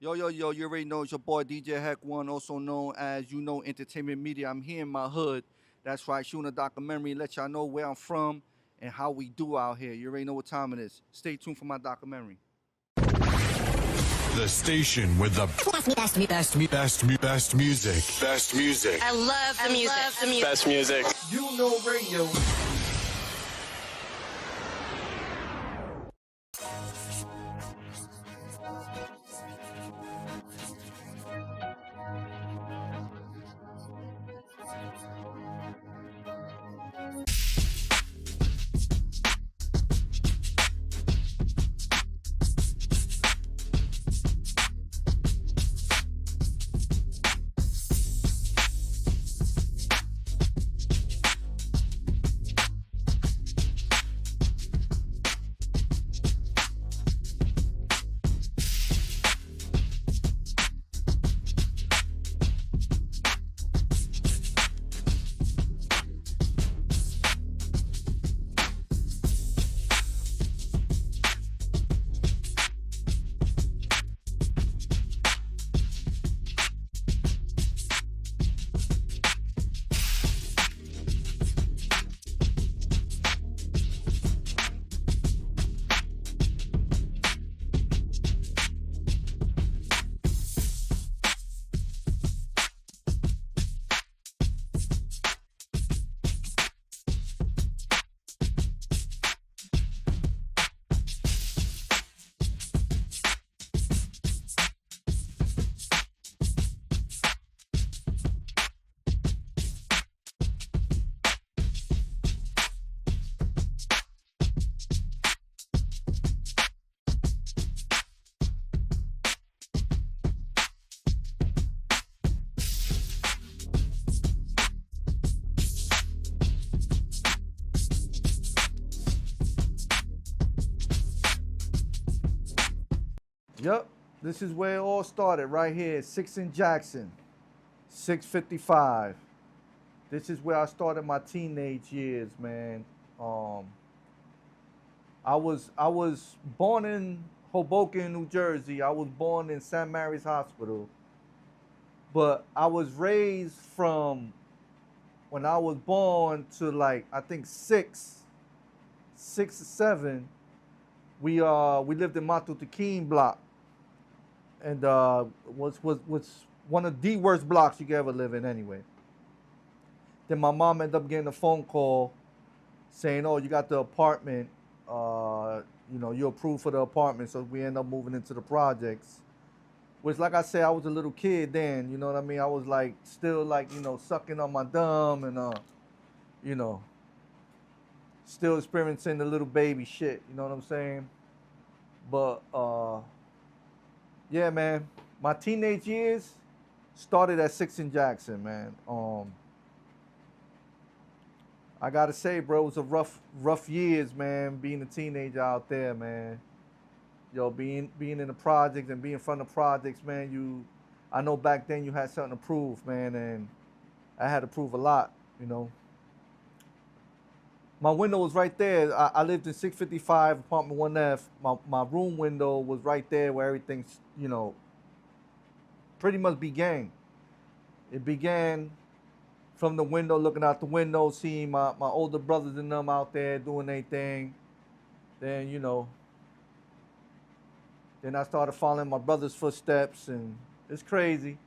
Yo, yo, yo, you already know it's your boy DJ Heck One, also known as Entertainment Media. I'm here in my hood. That's right, shooting a documentary, let y'all know where I'm from and how we do out here. You already know what time it is. Stay tuned for my documentary. The station with the best music. Best music. I love the music. Best music. You know radio. Yep, this is where it all started, right here, 6 in Jackson, 655. This is where I started my teenage years, man. I was born in Hoboken, New Jersey. I was born in St. Mary's Hospital, but I was raised from when I was born to like I think six or seven. We lived in Matutekin block, and was one of the worst blocks you could ever live in anyway. Then my mom ended up getting a phone call saying, "Oh, you got the apartment. You're approved for the apartment." So we end up moving into the projects. Which, like I said, I was a little kid then. You know what I mean? I was like still like sucking on my thumb and you know still experiencing the little baby shit. You know what I'm saying? But yeah, man, my teenage years started at 6 in Jackson, man. I gotta say, bro, it was a rough years, man, being a teenager out there, man. Being in the projects and being in front of projects, man, I know back then you had something to prove, man, and I had to prove a lot, you know. My window was right there. I lived in 655, apartment 1F. My room window was right there where everything, pretty much began. It began from the window, looking out the window, seeing my older brothers and them out there doing their thing. Then, then I started following my brother's footsteps, and it's crazy.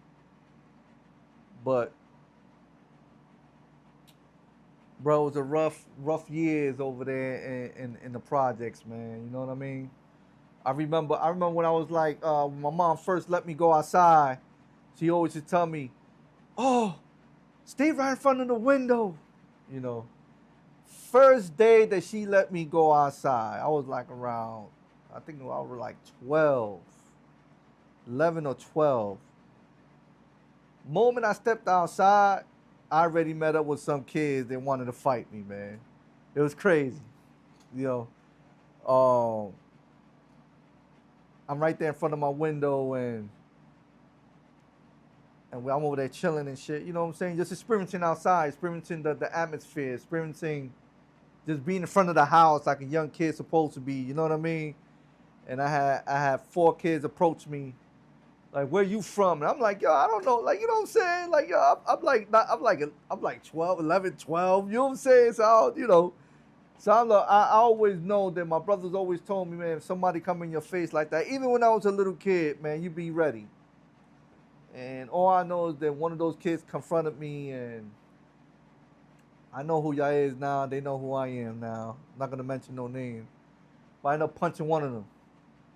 But, bro, it was a rough years over there in the projects, man. You know what I mean? I remember when I was like, when my mom first let me go outside, she always would tell me, "Oh, stay right in front of the window." You know, first day that she let me go outside, I was like around, I think I was like 12, 11 or 12. Moment I stepped outside, I already met up with some kids that wanted to fight me, man. It was crazy. You know, I'm right there in front of my window and I'm over there chilling and shit. You know what I'm saying? Just experiencing outside, experiencing the atmosphere, experiencing just being in front of the house like a young kid's supposed to be. You know what I mean? And I had 4 kids approach me Like, where you from? And I'm like, yo, I don't know. Like, you know what I'm saying? Like, yo, I'm like 12, 11, 12. You know what I'm saying? So, you know, so I always know that my brothers always told me, man, if somebody come in your face like that, even when I was a little kid, man, you be ready. And all I know is that one of those kids confronted me, and I know who y'all is now. They know who I am now. I'm not gonna mention no name, but I ended up punching one of them.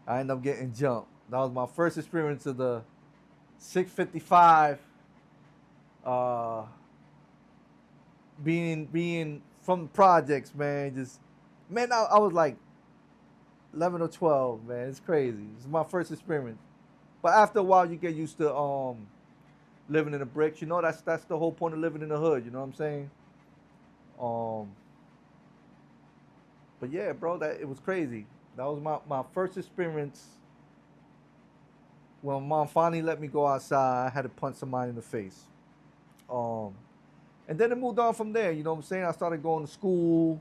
I ended up getting jumped. That was my first experience of the 655. Uh, being from the projects, man. Just man, I was like 11 or 12, man. It's crazy. It's my first experience. But after a while, you get used to living in the bricks. You know, that's the whole point of living in the hood. You know what I'm saying? Um, but yeah, bro, that it was crazy. That was my first experience. When my mom finally let me go outside, I had to punch somebody in the face. Um, and then it moved on from there. You know what I'm saying? I started going to school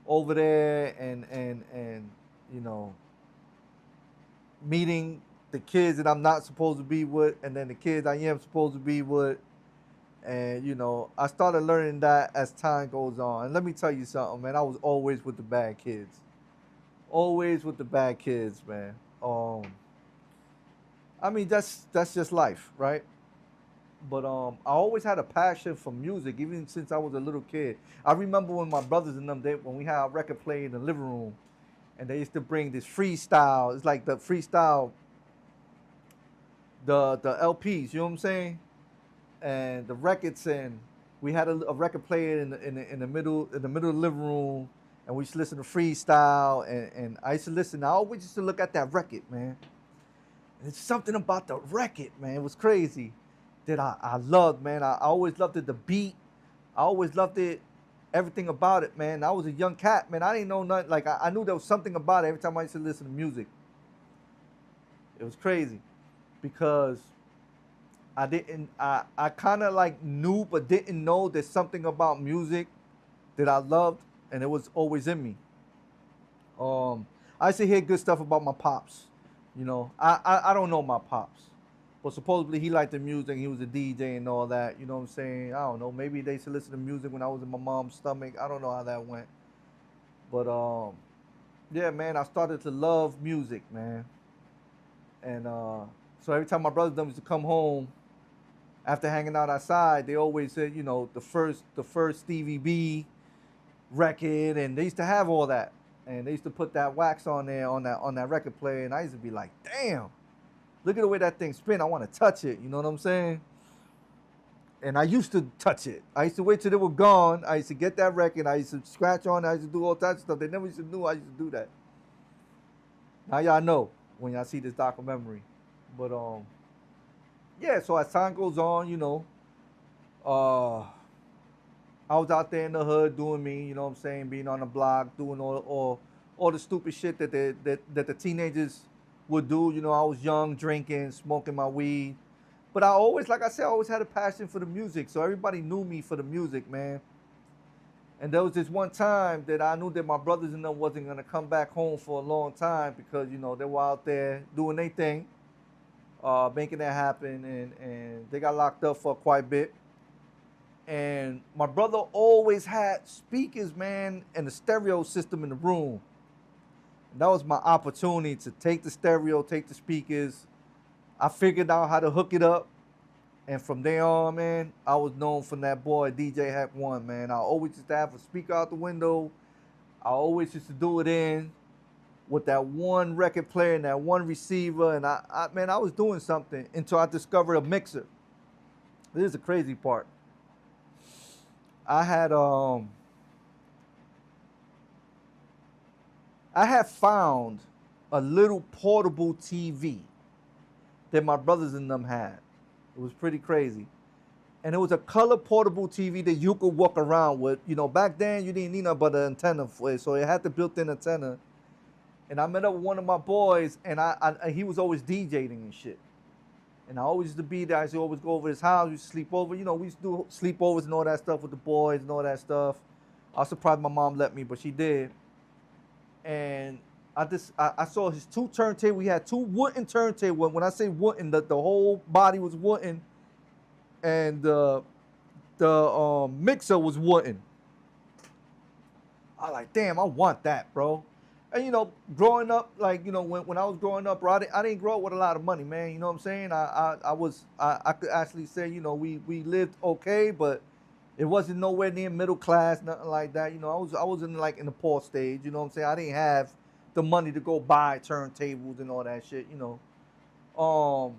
over there, and you know, meeting the kids that I'm not supposed to be with, and then the kids I am supposed to be with. And you know, I started learning that as time goes on. And let me tell you something, man. I was always with the bad kids. Always with the bad kids, man. I mean, that's just life, right? But I always had a passion for music, even since I was a little kid. I remember when my brothers and them, when we had a record player in the living room, and they used to bring this freestyle. It's like the freestyle, the LPs. You know what I'm saying? And the records, and we had a record player in the middle of the living room, and we used to listen to freestyle, and I used to listen. I always used to look at that record, man. And it's something about the record, man. It was crazy that I loved, man. I always loved it, the beat. I always loved it, everything about it, man. I was a young cat, man. I didn't know nothing. Like I knew there was something about it every time I used to listen to music. It was crazy because I kind of like knew but didn't know there's something about music that I loved, and it was always in me. I used to hear good stuff about my pops. You know, I don't know my pops, but supposedly he liked the music. He was a DJ and all that. You know what I'm saying? I don't know. Maybe they used to listen to music when I was in my mom's stomach. I don't know how that went, but yeah, man, I started to love music, man, and so every time my brothers them used to come home after hanging out outside, they always said, you know, the first Stevie B record, and they used to have all that, and they used to put that wax on there on that record player, and I used to be like, damn, look at the way that thing spin. I want to touch it. You know what I'm saying? And I used to touch it. I used to wait till they were gone. I used to get that record. I used to scratch on it. I used to do all types of stuff. They never used to know I used to do that. Now y'all know when y'all see this documentary. But yeah, so as time goes on, you know, uh, I was out there in the hood doing me, you know what I'm saying, being on the block, doing all the stupid shit that the teenagers would do. You know, I was young, drinking, smoking my weed. But I always, like I said, I always had a passion for the music. So everybody knew me for the music, man. And there was this one time that I knew that my brothers and them wasn't gonna come back home for a long time because, you know, they were out there doing their thing, making that happen, and they got locked up for quite a bit. And my brother always had speakers, man, and a stereo system in the room. And that was my opportunity to take the stereo, take the speakers. I figured out how to hook it up. And from there on, man, I was known from that boy, DJ Hack One, man. I always used to have a speaker out the window. I always used to do it in with that one record player and that one receiver. And man, I was doing something until I discovered a mixer. This is the crazy part. I had found a little portable TV that my brothers and them had. It was pretty crazy. And it was a color portable TV that you could walk around with. You know, back then you didn't need nothing but an antenna for it, so it had the built-in antenna. And I met up with one of my boys, and he was always DJing and shit. And I always used to be there. I used to always go over his house. We used to sleep over. You know, we used to do sleepovers and all that stuff with the boys and all that stuff. I was surprised my mom let me, but she did. And I saw his two turntables. He had two wooden turntables. When I say wooden, the whole body was wooden, and the mixer was wooden. I like, damn, I want that, bro. And growing up, like when I was growing up, bro, I didn't grow up with a lot of money, man. You know what I'm saying? I could actually say, we lived okay, but it wasn't nowhere near middle class, nothing like that. I was in like in the poor stage. You know what I'm saying? I didn't have the money to go buy turntables and all that shit. Um,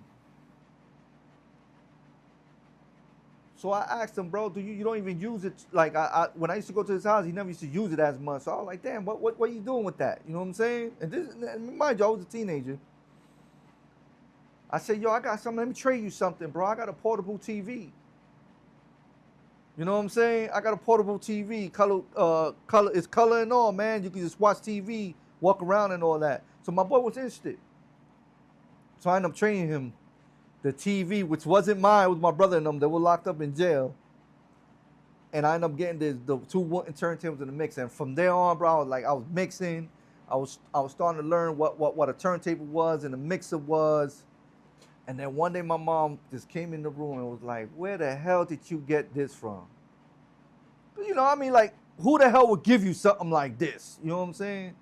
So I asked him, bro, you don't even use it? Like when I used to go to his house, he never used to use it as much. So I was like, damn, what are you doing with that? You know what I'm saying? And mind you, I was a teenager. I said, yo, I got something. Let me trade you something, bro. I got a portable TV. You know what I'm saying? I got a portable TV, it's color and all, man. You can just watch TV, walk around and all that. So my boy was interested. So I ended up trading him the TV, which wasn't mine, it was my brother and them that were locked up in jail. And I ended up getting the two wooden turntables in the mix. And from there on, bro, I was mixing. I was starting to learn what a turntable was and a mixer was. And then one day my mom just came in the room and was like, where the hell did you get this from? But like, who the hell would give you something like this? You know what I'm saying?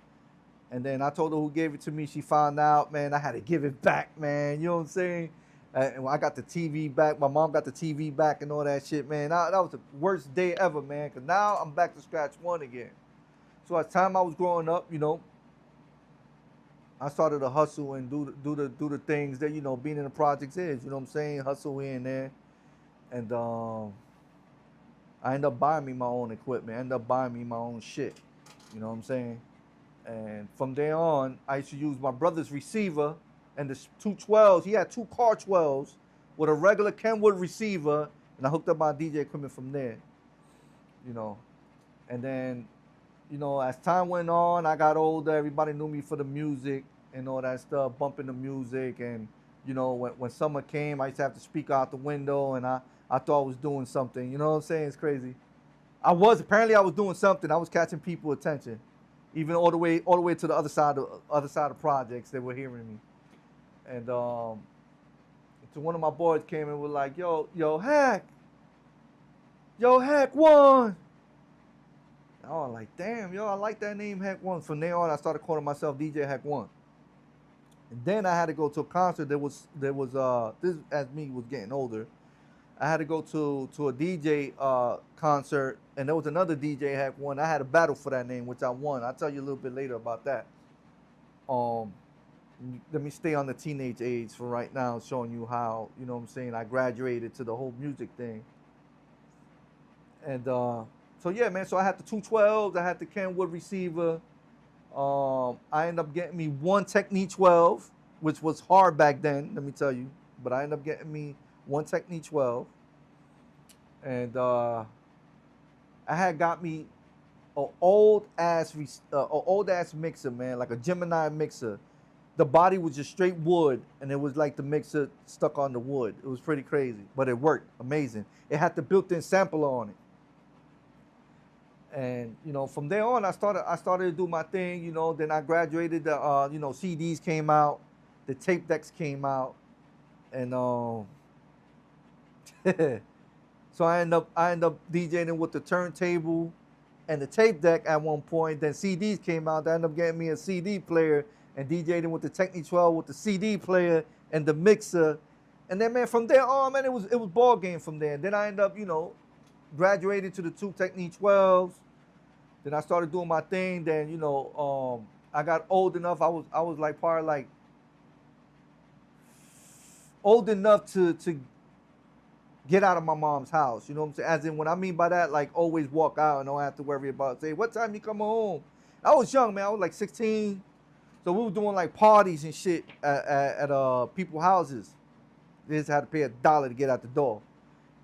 And then I told her who gave it to me. She found out, man, I had to give it back, man. You know what I'm saying? And I got the TV back. My mom got the TV back and all that shit, man. That was the worst day ever, man. Because now I'm back to scratch one again. So as time I was growing up, I started to hustle and do the things that being in the projects is. You know what I'm saying? Hustle here and there, and I ended up buying me my own equipment. I ended up buying me my own shit. You know what I'm saying? And from there on, I used to use my brother's receiver and the 212s. He had two car 12s with a regular Kenwood receiver, and I hooked up my DJ equipment from there. And then, as time went on, I got older. Everybody knew me for the music and all that stuff, bumping the music. And, when summer came, I used to have to speak out the window, and I thought I was doing something. You know what I'm saying? It's crazy. Apparently I was doing something. I was catching people's attention, even all the way to the other side of projects. They were hearing me. And so one of my boys came and was like, yo, Hack One. And I was like, damn, I like that name, Hack One. From there on, I started calling myself DJ Hack One. And then I had to go to a concert. There was this, as me was getting older, I had to go to a DJ concert, and there was another DJ Hack One. I had a battle for that name, which I won. I'll tell you a little bit later about that. Let me stay on the teenage age for right now, showing you how, you know what I'm saying, I graduated to the whole music thing. And so yeah, man, so I had the 212s, I had the Kenwood receiver. I ended up getting me one Technique 12, which was hard back then, let me tell you. But I ended up getting me one Technique 12. And I had got me an old ass mixer, man, like a Gemini mixer. The body was just straight wood, and it was like the mixer stuck on the wood. It was pretty crazy, but it worked amazing. It had the built-in sampler on it. And from there on, I started to do my thing. Then I graduated. The CDs came out, the tape decks came out, and so I end up DJing with the turntable and the tape deck at one point. Then CDs came out. I ended up getting me a CD player and DJing with the Technique 12 with the CD player and the mixer. And then, man, from there on, man, it was ball game from there. And then I ended up, graduated to the two Technique 12s. Then I started doing my thing. Then, I got old enough. I was like probably like old enough to get out of my mom's house. You know what I'm saying? As in, when I mean by that, like always walk out and don't have to worry about, say, what time you come home? I was young, man. I was like 16. So we were doing like parties and shit at people's houses. They just had to pay $1 to get out the door.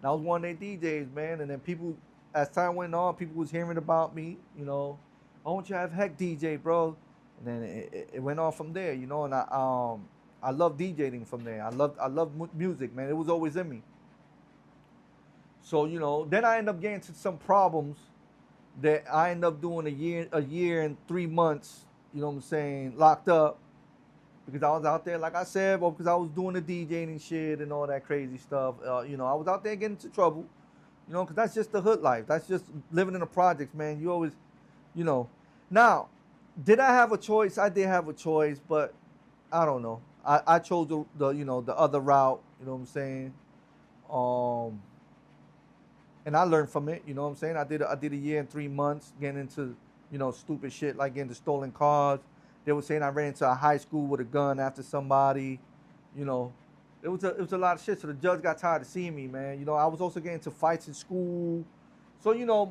And I was one of their DJs, man. And then people, as time went on, people was hearing about me, I want you to have Heck DJ, bro. And then it went on from there, and I love DJing from there. I love music, man. It was always in me. So, then I ended up getting into some problems that I ended up doing a year and 3 months you know what I'm saying, locked up because I was out there, like I said, well, because I was doing the DJing and shit and all that crazy stuff. You know, I was out there getting into trouble, you know, because that's just the hood life. That's just living in the projects, man. You always, you know. Now, did I have a choice? I did have a choice, but I don't know. I chose the you know, the other route, you know what I'm saying? Um, and I learned from it, you know what I'm saying? I did a year and 3 months getting into, you know, stupid shit like getting into stolen cars. They were saying I ran into a high school with a gun after somebody, you know. It was a lot of shit. So the judge got tired of seeing me, man. You know, I was also getting into fights in school. So, you know,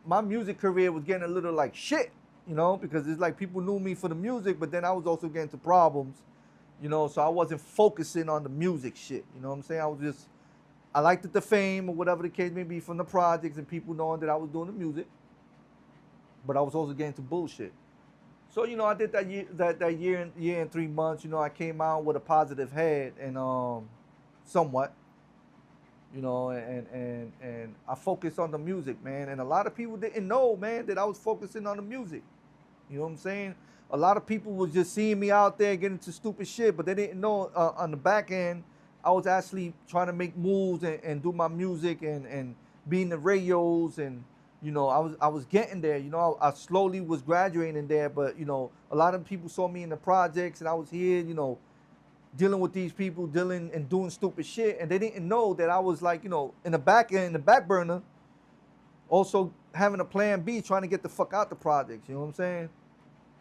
my music career was getting a little like shit, you know, because it's like people knew me for the music, but then I was also getting into problems, you know, so I wasn't focusing on the music shit, you know what I'm saying? I liked the fame or whatever the case may be from the projects and people knowing that I was doing the music, but I was also getting to bullshit. So, you know, I did that year and 3 months. You know, I came out with a positive head and somewhat, you know, and I focused on the music, man. And a lot of people didn't know, man, that I was focusing on the music. You know what I'm saying? A lot of people was just seeing me out there getting into stupid shit, but they didn't know on the back end I was actually trying to make moves and do my music and be in the radios and, you know, I was getting there. You know, I slowly was graduating there, but, you know, a lot of people saw me in the projects and I was here, you know, dealing with these people, dealing and doing stupid shit, and they didn't know that I was like, you know, in the back end, in the back burner, also having a plan B, trying to get the fuck out the projects. You know what I'm saying?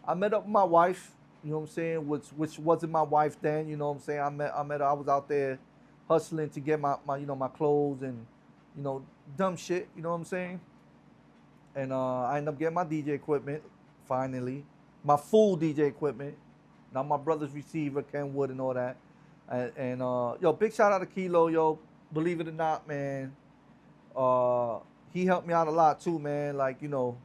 I met up with my wife. You know what I'm saying? Which wasn't my wife then. You know what I'm saying? I met her. I was out there hustling to get my you know, my clothes and, you know, dumb shit. You know what I'm saying? And I ended up getting my DJ equipment finally, my full DJ equipment, not my brother's receiver, Kenwood and all that. And yo, big shout out to Kilo, yo. Believe it or not, man, he helped me out a lot too, man. Like, you know,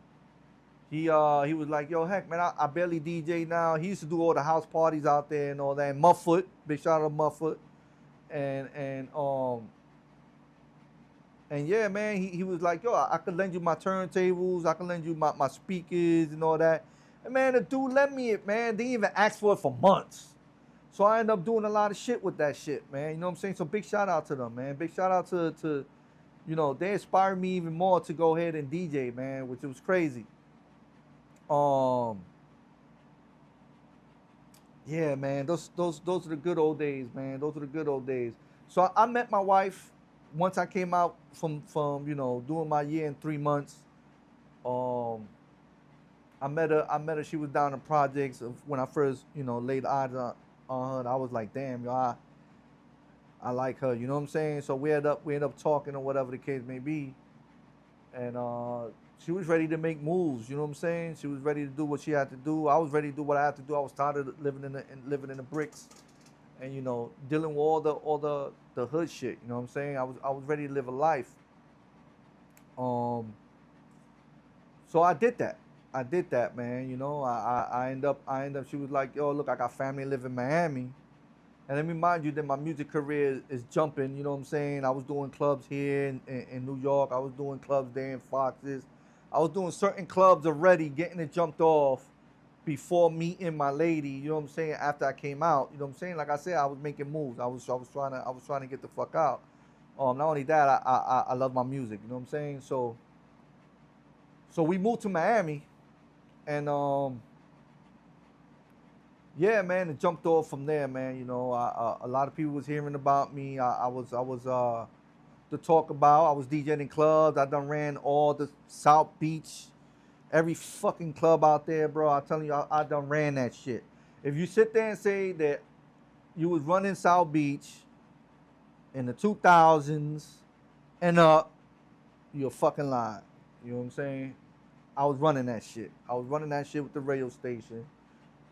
he was like, yo, heck, man, I barely DJ now. He used to do all the house parties out there and all that. And Mufffoot, big shout out to Mufffoot. And yeah, man, he was like, yo, I could lend you my turntables, I could lend you my speakers and all that. And man, the dude lent me it, man. They didn't even ask for it for months. So I ended up doing a lot of shit with that shit, man. You know what I'm saying? So big shout out to them, man. Big shout out to you know, they inspired me even more to go ahead and DJ, man, which was crazy. Yeah, man, those are the good old days, man. Those are the good old days. So I met my wife once I came out from you know, doing my year and 3 months. I met her. She was down in projects when I first, you know, laid eyes on her. And I was like, damn, yo, I like her. You know what I'm saying? So we ended up talking or whatever the case may be. And she was ready to make moves. You know what I'm saying? She was ready to do what she had to do. I was ready to do what I had to do. I was tired of living in the bricks, and, you know, dealing with all the hood shit. You know what I'm saying? I was ready to live a life. So I did that, man. You know, I end up. She was like, yo, look, I got family live in Miami. And let me remind you that my music career is jumping, you know what I'm saying? I was doing clubs here in New York. I was doing clubs there in Foxes. I was doing certain clubs already, getting it jumped off before meeting my lady, you know what I'm saying, after I came out. You know what I'm saying? Like I said, I was making moves. I was trying to get the fuck out. Not only that, I love my music, you know what I'm saying? So we moved to Miami, and yeah, man, it jumped off from there, man. You know, a lot of people was hearing about me. I was to talk about. I was DJing in clubs. I done ran all the South Beach, every fucking club out there, bro. I'm telling you, I done ran that shit. If you sit there and say that you was running South Beach in the 2000s and up, you're fucking lying. You know what I'm saying? I was running that shit. I was running that shit with the radio station.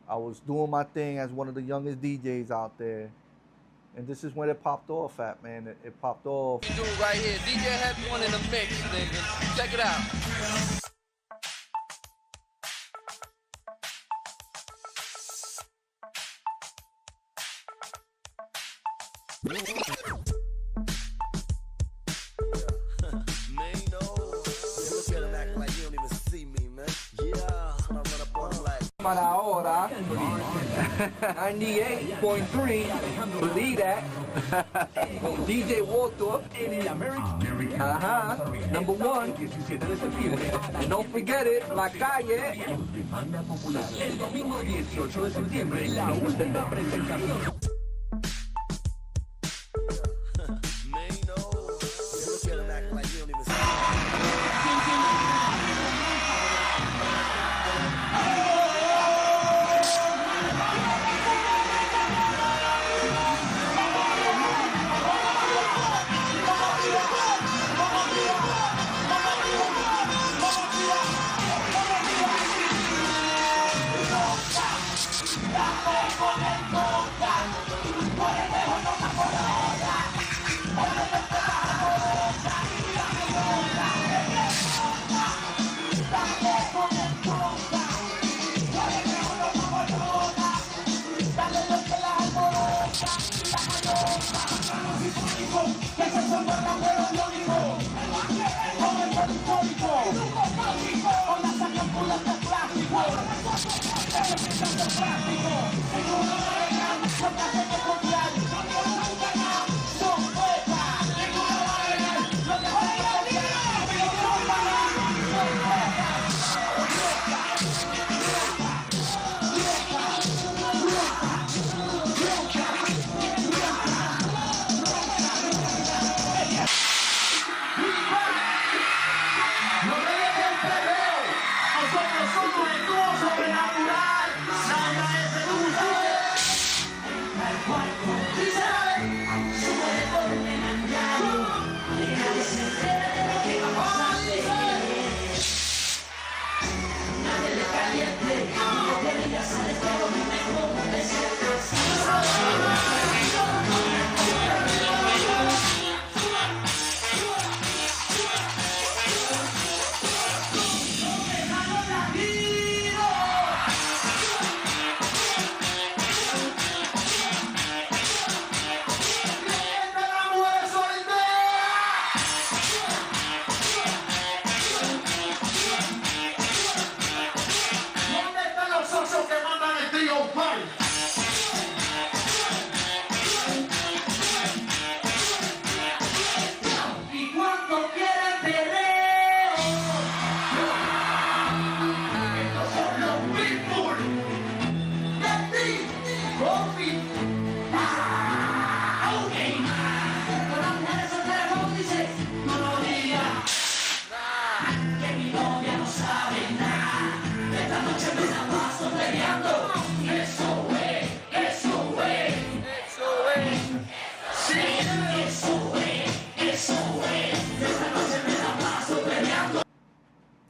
I was doing my thing as one of the youngest DJs out there. And this is when it popped off at, man. It popped off. Dude right here, DJ had one in the mix, nigga. Check it out. para ahora. 98.3, believe that. Con DJ Walter. Ajá, number one. And don't forget it, La Calle. El domingo 18 de septiembre, la última presentación.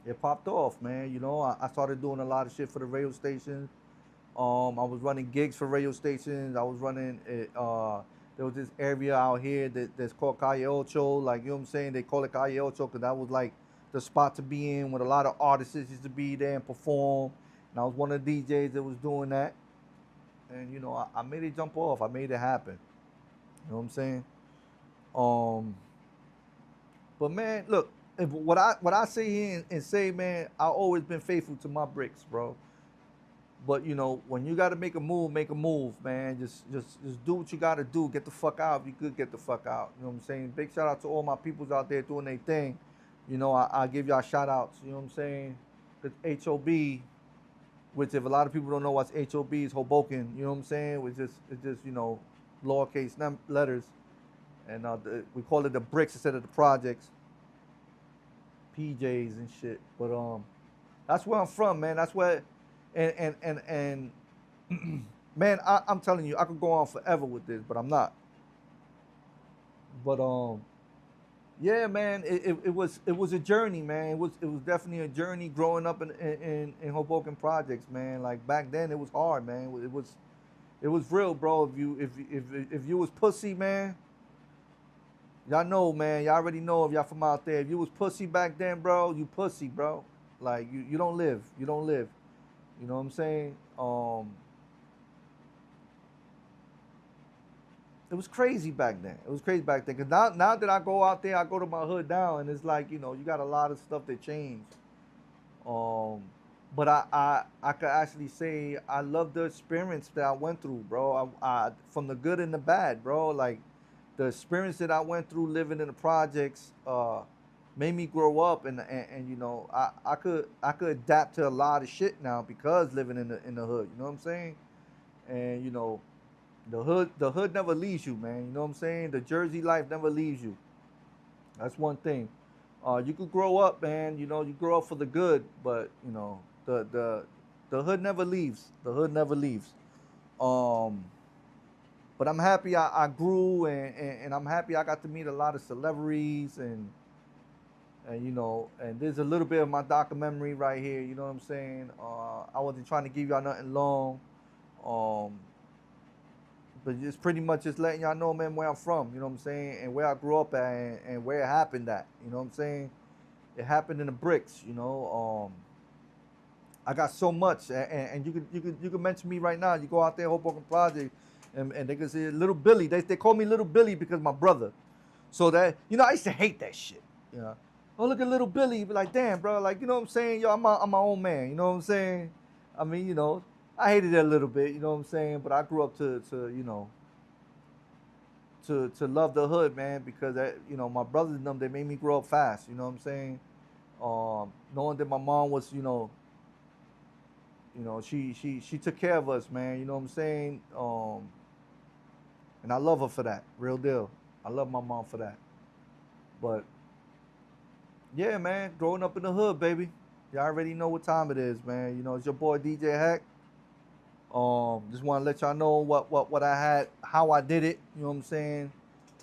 It popped off, man. You know, I started doing a lot of shit for the radio stations. I was running gigs for radio stations. I was running there was this area out here that's called Calle Ocho. Like, you know what I'm saying? They call it Calle Ocho because that was like the spot to be in with a lot of artists used to be there and perform. And I was one of the DJs that was doing that. And, you know, I made it jump off. I made it happen. You know what I'm saying? But, man, look, if what I say here and say, man, I've always been faithful to my bricks, bro. But, you know, when you got to make a move, man. Just do what you got to do. Get the fuck out. If you could, get the fuck out. You know what I'm saying? Big shout out to all my peoples out there doing their thing. You know, I give y'all shout outs. You know what I'm saying? Because HOB, which if a lot of people don't know what's HOB, is Hoboken. You know what I'm saying? It's just you know, lowercase letters. And we call it the bricks instead of the projects. PJs and shit. But that's where I'm from, man. That's where... And man, I'm telling you, I could go on forever with this, but I'm not. But yeah, man, it was a journey, man. It was definitely a journey growing up in Hoboken projects, man. Like back then, it was hard, man. It was real, bro. If you was pussy, man, y'all know, man. Y'all already know if y'all from out there. If you was pussy back then, bro, you pussy, bro. Like you don't live. You don't live. You know what I'm saying? It was crazy back then. It was crazy back then. Cause now that I go out there, I go to my hood now, and it's like, you know, you got a lot of stuff that changed. but I could actually say I love the experience that I went through, bro. I from the good and the bad, bro. Like the experience that I went through living in the projects made me grow up, and you know I could adapt to a lot of shit now because living in the hood. You know what I'm saying? And you know the hood never leaves you, man. You know what I'm saying? The Jersey life never leaves you. That's one thing. You could grow up, man. You know, you grow up for the good, but you know, the hood never leaves. The hood never leaves. Um, but I'm happy I grew, and I'm happy I got to meet a lot of celebrities, and you know, and there's a little bit of my documentary right here. You know what I'm saying? I wasn't trying to give y'all nothing long. But it's pretty much just letting y'all know, man, where I'm from, you know what I'm saying, and where I grew up at, and where it happened at, you know what I'm saying. It happened in the bricks, you know. I got so much, and you could mention me right now. You go out there, Hoboken Project, and they can say Little Billy. They call me Little Billy because my brother. So that, you know, I used to hate that shit. You know, oh, look at Little Billy. Be like, damn, bro, like, you know what I'm saying. Yo, I'm my own man. You know what I'm saying. I mean, you know, I hated it a little bit. You know what I'm saying. But I grew up to you know, to love the hood, man, because you know, my brothers and them, they made me grow up fast. You know what I'm saying. Knowing that my mom was, you know, she took care of us, man. You know what I'm saying. And I love her for that, real deal. I love my mom for that. But yeah, man, growing up in the hood, baby. Y'all already know what time it is, man. You know, it's your boy DJ Heck. Just want to let y'all know what I had, how I did it. You know what I'm saying?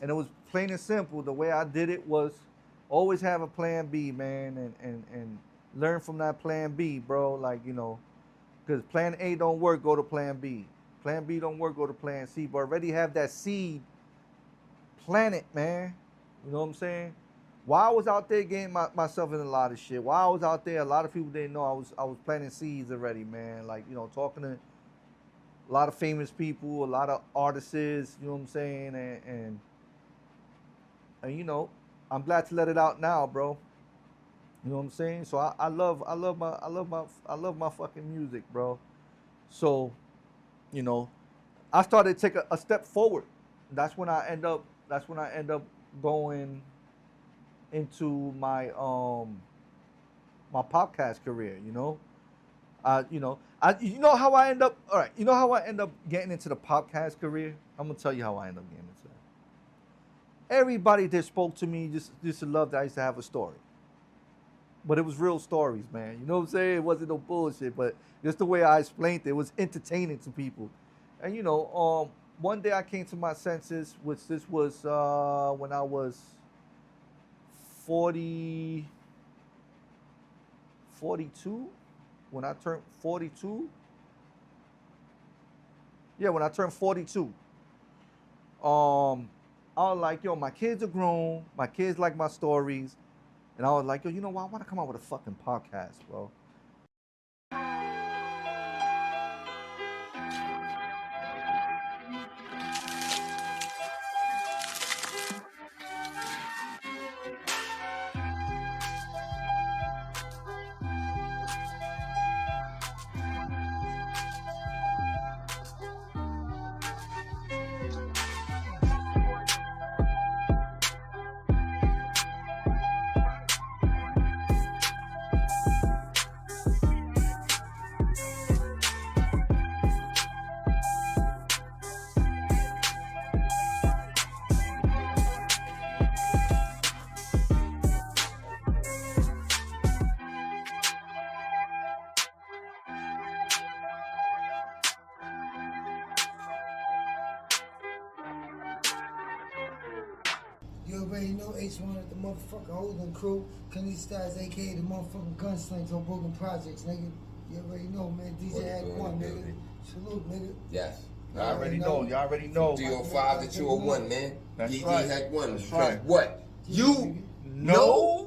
And it was plain and simple. The way I did it was always have a plan B, man, and learn from that plan B, bro. Like, you know, because plan A don't work, go to plan B. Plan B don't work, go to plan C. But already have that seed planet, man. You know what I'm saying? While I was out there getting myself in a lot of shit, while I was out there, a lot of people didn't know I was planting seeds already, man. Like, you know, talking to a lot of famous people, a lot of artists, you know what I'm saying? And you know, I'm glad to let it out now, bro. You know what I'm saying? So I love my fucking music, bro. So, you know, I started to take a step forward. That's when I end up going into my my podcast career, you know. You know how I end up. All right, you know how I end up getting into the podcast career. I'm gonna tell you how I end up getting into that. Everybody that spoke to me just loved that I used to have a story, but it was real stories, man. You know what I'm saying? It wasn't no bullshit, but just the way I explained it, it was entertaining to people. And you know, one day I came to my senses, which this was when I was 42. When I turned 42. Yeah, when I turned 42. I was like, yo, my kids are grown. My kids like my stories. And I was like, yo, you know what? I want to come out with a fucking podcast, bro. You already know H1 at the motherfucking Holding Crew. Kenny Styles, aka the motherfucking Gunslings on Hoboken Projects, nigga. You already know, man. DJ Act 1, nigga. Salute, nigga. Yes. Y'all already know. Y'all already know. 305 to 201, man. That's DJ right. Act 1. That's right. What? You know?